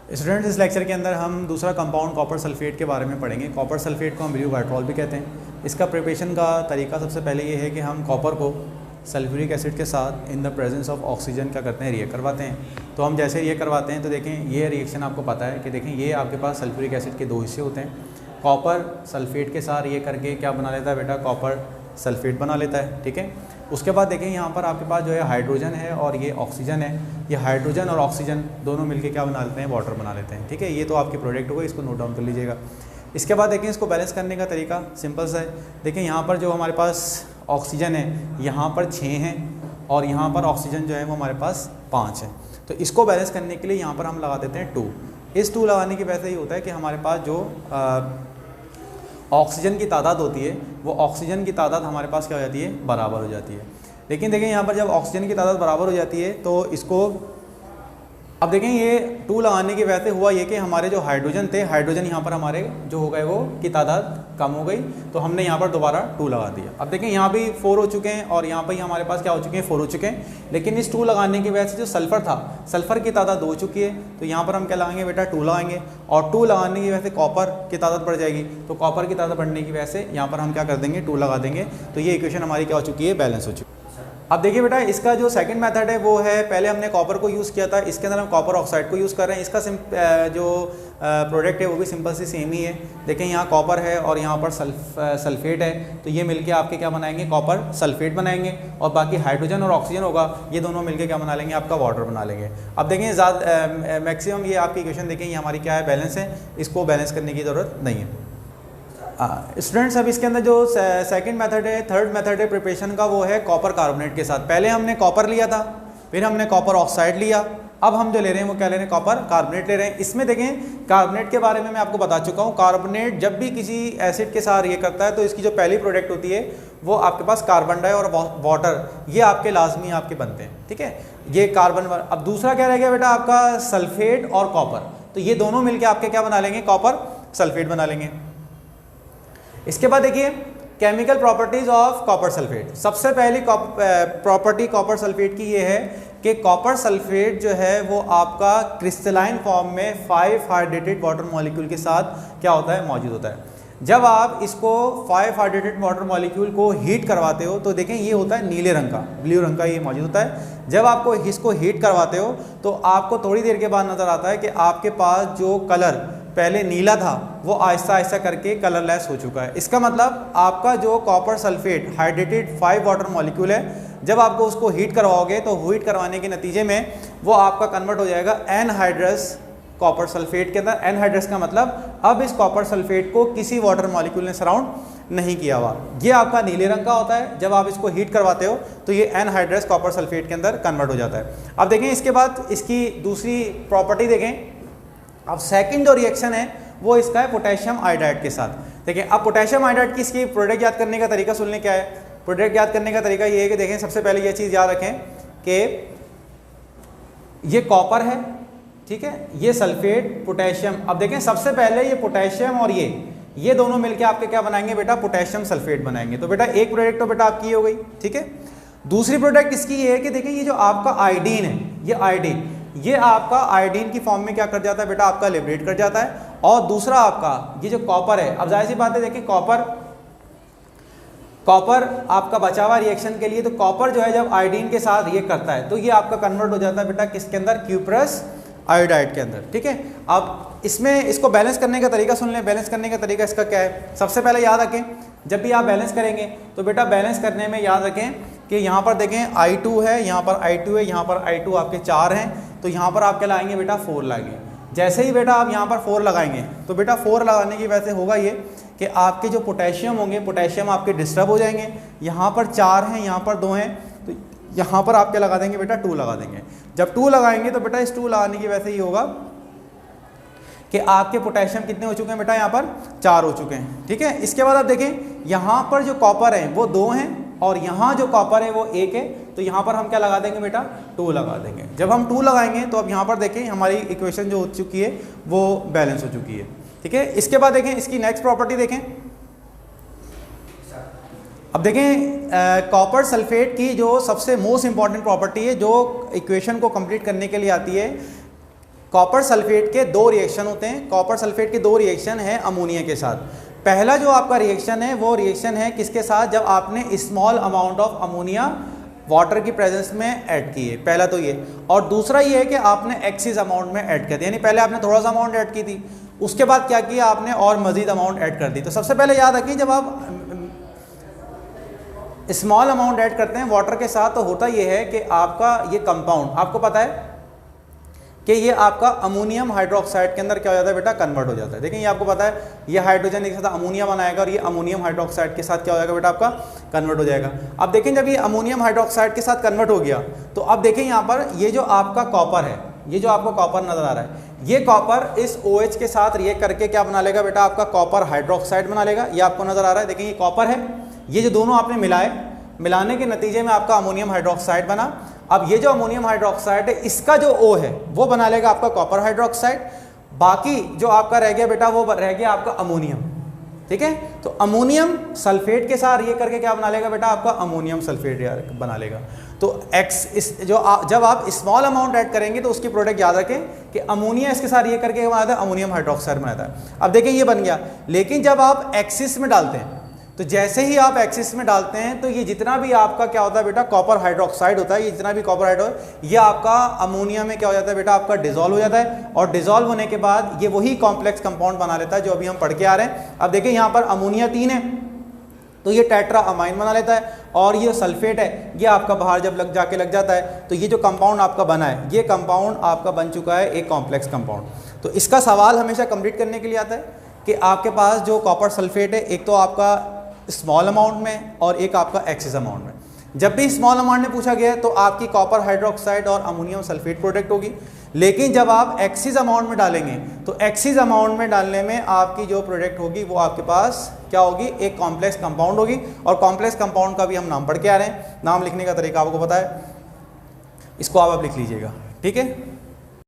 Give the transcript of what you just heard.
Students, इस lecture के अंदर हम दूसरा कंपाउंड कॉपर सल्फेट के बारे में पढ़ेंगे। कॉपर सल्फेट को हम ब्लू वाइट्रॉल भी कहते हैं। इसका प्रिपरेशन का तरीका सबसे पहले ये है कि हम कॉपर को सल्फ्यूरिक एसिड के साथ in the presence of oxygen क्या करते हैं, रिएक्ट करवाते हैं। तो हम जैसे रिएक्ट करवाते हैं तो देखें ये रिएक्शन आपको पता है कि देखें ये आपके पास सल्फ्यूरिक एसिड के दो हिस्से होते हैं। कॉपर सल्फेट के साथ रिएक्ट करके क्या बना लेता है बेटा, कॉपर सल्फेट बना लेता है। ठीक है, उसके बाद देखें यहाँ पर आपके पास जो है हाइड्रोजन है और ये ऑक्सीजन है। ये हाइड्रोजन और ऑक्सीजन दोनों मिलके क्या बना लेते हैं, वाटर बना लेते हैं। ठीक है, ये तो आपके प्रोडक्ट होगा, इसको नोट डाउन कर लीजिएगा। इसके बाद देखें इसको बैलेंस करने का तरीका सिंपल सा है। देखें यहाँ पर जो हमारे पास ऑक्सीजन है यहाँ पर 6 हैं और यहाँ पर ऑक्सीजन जो है वो हमारे पास 5 है। तो इसको बैलेंस करने के लिए यहाँ पर हम लगा देते हैं 2। इस 2 लगाने की वजह से ये होता है कि हमारे पास जो ऑक्सीजन की तादाद होती है वो ऑक्सीजन की तादाद हमारे पास क्या हो जाती है, बराबर हो जाती है। लेकिन देखें यहाँ पर जब ऑक्सीजन की तादाद बराबर हो जाती है तो इसको अब देखें ये 2 लगाने की वजह से हुआ ये कि हमारे जो हाइड्रोजन थे, हाइड्रोजन यहाँ पर हमारे जो हो गए वो की तादाद कम हो गई, तो हमने यहाँ पर दोबारा 2 लगा दिया। अब देखें यहाँ भी 4 हो चुके हैं और यहाँ पर ही हमारे पास क्या हो चुके हैं, 4 हो चुके हैं। लेकिन इस 2 लगाने की वजह से जो सल्फ़र था, सल्फ़र की तादाद 2 हो चुकी है, तो यहाँ पर हम क्या लगाएंगे बेटा, 2 लगाएंगे। और 2 लगाने की वजह से कॉपर की तादाद बढ़ जाएगी, तो कॉपर की तादाद बढ़ने की वजह से यहाँ पर हम क्या कर देंगे, 2 लगा देंगे। तो ये इक्वेशन हमारी क्या हो चुकी है, बैलेंस हो चुकी है। अब देखिए बेटा, इसका जो सेकंड मेथड है वो है, पहले हमने कॉपर को यूज़ किया था, इसके अंदर हम कॉपर ऑक्साइड को यूज़ कर रहे हैं। इसका जो प्रोडक्ट है वो भी सिंपल सी सेम ही है। देखें यहाँ कॉपर है और यहाँ पर सल्फेट है, तो ये मिलके आपके क्या बनाएंगे, कॉपर सल्फेट बनाएंगे। और बाकी हाइड्रोजन और ऑक्सीजन होगा, ये दोनों मिलके क्या बना लेंगे, आपका वाटर बना लेंगे। अब देखें ज़्यादा मैक्सिमम ये आपकी इक्वेशन देखें, ये हमारी क्या है, बैलेंस है, इसको बैलेंस करने की ज़रूरत नहीं है। स्टूडेंट्स, अब इसके अंदर जो सेकंड मेथड है, थर्ड मेथड है प्रिपरेशन का, वो है कॉपर कार्बोनेट के साथ। पहले हमने कॉपर लिया था, फिर हमने कॉपर ऑक्साइड लिया, अब हम जो ले रहे हैं वो क्या ले रहे हैं, कॉपर कार्बोनेट ले रहे हैं। इसमें देखें कार्बोनेट के बारे में मैं आपको बता चुका हूँ। कार्बोनेट जब भी किसी एसिड के साथ ये करता है तो इसकी जो पहली प्रोडक्ट होती है वो आपके पास कार्बन डाई और वाटर, ये आपके लाजमी आपके बनते हैं। ठीक है, ये कार्बन। अब दूसरा क्या रह गया बेटा, आपका सल्फेट और कॉपर, तो ये दोनों मिलकर आपके क्या बना लेंगे, कॉपर सल्फेट बना लेंगे। इसके बाद देखिए chemical properties of copper sulphate. सबसे पहली प्रॉपर्टी कॉपर सल्फेट की ये है कि कॉपर सल्फेट जो है वो आपका क्रिस्टलाइन फॉर्म में 5 हाइड्रेटेड वाटर मॉलिक्यूल के साथ क्या होता है, मौजूद होता है। जब आप इसको 5 हाइड्रेटेड वाटर मॉलिक्यूल को हीट करवाते हो तो देखें ये होता है नीले रंग का, ब्लू रंग का ये मौजूद होता है। जब आपको इसको हीट करवाते हो तो आपको थोड़ी देर के बाद नज़र आता है कि आपके पास जो कलर पहले नीला था वो आहिस्ता आहिस्ता करके कलरलेस हो चुका है। इसका मतलब आपका जो copper sulphate hydrated 5 water molecule है, जब आपको उसको हीट करवाओगे तो हीट करवाने के नतीजे में वो आपका कन्वर्ट हो जाएगा एनहाइड्रस कॉपर सल्फेट के अंदर। एनहाइड्रस का मतलब अब इस कॉपर सल्फेट को किसी वाटर मॉलिक्यूल ने सराउंड नहीं किया हुआ। ये आपका नीले रंग का होता है। जब आप इसको हीट करवाते हो तो ये एनहाइड्रस कॉपर सल्फेट के अंदर कन्वर्ट हो जाता है। अब देखें इसके बाद इसकी दूसरी प्रॉपर्टी देखें। अब सेकंड जो रिएक्शन है वो इसका है पोटेशियम आयोडाइड के साथ। देखिए अब पोटेशियम आयोडाइड की इसकी प्रोडक्ट याद करने का तरीका सुन लें क्या है। प्रोडक्ट याद करने का तरीका ये है कि देखें सबसे पहले ये चीज़ याद रखें कि ये कॉपर है, ठीक है, ये सल्फेट पोटेशियम। अब देखें सबसे पहले ये पोटेशियम और ये दोनों मिलके आपके क्या बनाएंगे बेटा, पोटेशियम सल्फेट बनाएंगे। तो बेटा एक प्रोडक्ट तो बेटा आपकी हो गई, ठीक है। दूसरी प्रोडक्ट इसकी ये है कि देखिए ये जो आपका आयोडीन है, ये आयोडीन, ये आपका आयोडीन की फॉर्म में क्या कर जाता है बेटा, आपका लिबरेट कर जाता है। और दूसरा आपका ये जो कॉपर है, अब जाहिर सी बात है देखिए कॉपर आपका बचा हुआ रिएक्शन के लिए, तो कॉपर जो है जब आयोडीन के साथ रिएक्ट करता है तो ये आपका कन्वर्ट हो जाता है बेटा किसके अंदर, क्यूप्रस आयोडाइड के अंदर, ठीक है। अब इसमें इसको बैलेंस करने का तरीका सुन लें। बैलेंस करने का तरीका इसका क्या है, सबसे पहले याद रखें जब भी आप बैलेंस करेंगे तो बेटा बैलेंस करने में याद रखें कि यहाँ पर देखें I2 है, यहाँ पर I2 है, यहाँ पर I2 आपके 4 हैं, तो यहाँ पर आप क्या लाएंगे बेटा, 4 लाएंगे। जैसे ही बेटा आप यहाँ पर 4 लगाएंगे तो बेटा 4 लगाने की वजह से होगा ये कि आपके जो पोटेशियम होंगे, पोटेशियम आपके डिस्टर्ब हो जाएंगे। यहाँ पर 4 हैं, यहाँ पर 2 हैं, तो यहाँ पर आप क्या लगा देंगे बेटा, 2 लगा देंगे। जब 2 लगाएंगे तो बेटा इस 2 लगाने की वजह से ये होगा कि आपके पोटेशियम कितने हो चुके हैं बेटा, यहाँ पर 4 हो चुके हैं, ठीक है। इसके बाद आप देखें यहाँ पर जो कॉपर है वो 2 हैं और यहाँ जो कॉपर है वो 1 है, तो यहाँ पर हम क्या लगा देंगे बेटा, 2 लगा देंगे। जब हम 2 लगाएंगे तो अब यहाँ पर देखें हमारी इक्वेशन जो हो चुकी है वो बैलेंस हो चुकी है, ठीक है। इसके बाद देखें इसकी नेक्स्ट प्रॉपर्टी देखें। अब देखें कॉपर सल्फेट की जो सबसे मोस्ट इंपॉर्टेंट प्रॉपर्टी है जो इक्वेशन को कंप्लीट करने के लिए आती है, कॉपर सल्फेट के दो रिएक्शन होते हैं। कॉपर सल्फेट के दो रिएक्शन है अमोनिया के साथ। पहला जो आपका रिएक्शन है वो रिएक्शन है किसके साथ, जब आपने small amount of ammonia water की प्रेजेंस में ऐड की है, पहला तो ये। और दूसरा ये है कि आपने एक्सिस अमाउंट में ऐड कर दिया, यानी पहले आपने थोड़ा सा अमाउंट ऐड की थी, उसके बाद क्या किया आपने और मजीद अमाउंट ऐड कर दी। तो सबसे पहले याद रखिए जब आप स्मॉल अमाउंट ऐड करते हैं वाटर के साथ तो होता ये है कि आपका ये कंपाउंड, आपको पता है कि ये आपका अमोनियम हाइड्रोक्साइड के अंदर क्या हो जाता है बेटा, कन्वर्ट हो जाता है। देखिए ये आपको पता है, ये हाइड्रोजन एक साथ अमोनिया बनाएगा और ये अमोनियम हाइड्रोक्साइड के साथ क्या हो जाएगा बेटा, आपका कन्वर्ट हो जाएगा। अब देखें जब ये अमोनियम हाइड्रोक्साइड के साथ कन्वर्ट हो गया तो अब देखें यहाँ पर ये जो आपका कॉपर है, ये जो आपको कॉपर नजर आ रहा है, ये कॉपर इस OH के साथ रिएक्ट करके क्या बना लेगा बेटा, आपका कॉपर हाइड्रोक्साइड बना लेगा। ये आपको नजर आ रहा है, देखिए ये कॉपर है, ये जो दोनों आपने मिलाए, मिलाने के नतीजे में आपका अमोनियम हाइड्रोक्साइड बना। अब ये जो अमोनियम हाइड्रोक्साइड है इसका जो O है वो बना लेगा आपका कॉपर हाइड्रोक्साइड, बाकी जो आपका रह गया बेटा वो रह गया आपका अमोनियम। ठीक है, तो अमोनियम सल्फेट के साथ ये करके क्या बना लेगा बेटा, आपका अमोनियम सल्फेट बना लेगा। तो जब आप स्मॉल अमाउंट ऐड करेंगे तो उसकी प्रोडक्ट याद रखें कि अमोनिया इसके साथ ये करके बनाता है, अमोनियम हाइड्रोक्साइड बनाता है। अब देखिए ये बन गया, लेकिन जब आप एक्सिस में डालते हैं तो जैसे ही आप एक्सिस में डालते हैं तो ये जितना भी आपका क्या होता है बेटा, कॉपर हाइड्रोक्साइड होता है, ये जितना भी कॉपर हाइड्रोक्साइड ये आपका अमोनिया में क्या हो जाता है बेटा, आपका डिसॉल्व हो जाता है। और डिसॉल्व होने के बाद ये वही कॉम्प्लेक्स कंपाउंड बना लेता है जो अभी हम पढ़ के आ रहे हैं। अब देखिए यहाँ पर अमोनिया 3 है तो ये टेट्रा अमाइन बना लेता है, और ये सल्फेट है ये आपका बाहर जब जाके लग जाता है तो ये जो कंपाउंड आपका बना है ये कंपाउंड आपका बन चुका है एक कॉम्प्लेक्स कंपाउंड। तो इसका सवाल हमेशा कंप्लीट करने के लिए आता है कि आपके पास जो कॉपर सल्फेट है एक तो आपका स्मॉल अमाउंट में और एक आपका एक्सिस अमाउंट में। जब भी स्मॉल अमाउंट में पूछा गया तो आपकी कॉपर हाइड्रोक्साइड और अमोनियम सल्फेट प्रोडक्ट होगी, लेकिन जब आप एक्सिस अमाउंट में डालेंगे तो एक्सिस अमाउंट में डालने में आपकी जो प्रोडक्ट होगी वो आपके पास क्या होगी, एक कॉम्प्लेक्स कंपाउंड होगी। और कॉम्प्लेक्स कंपाउंड का भी हम नाम पढ़ के आ रहे हैं, नाम लिखने का तरीका आपको पता है, इसको आप लिख लीजिएगा। ठीक है।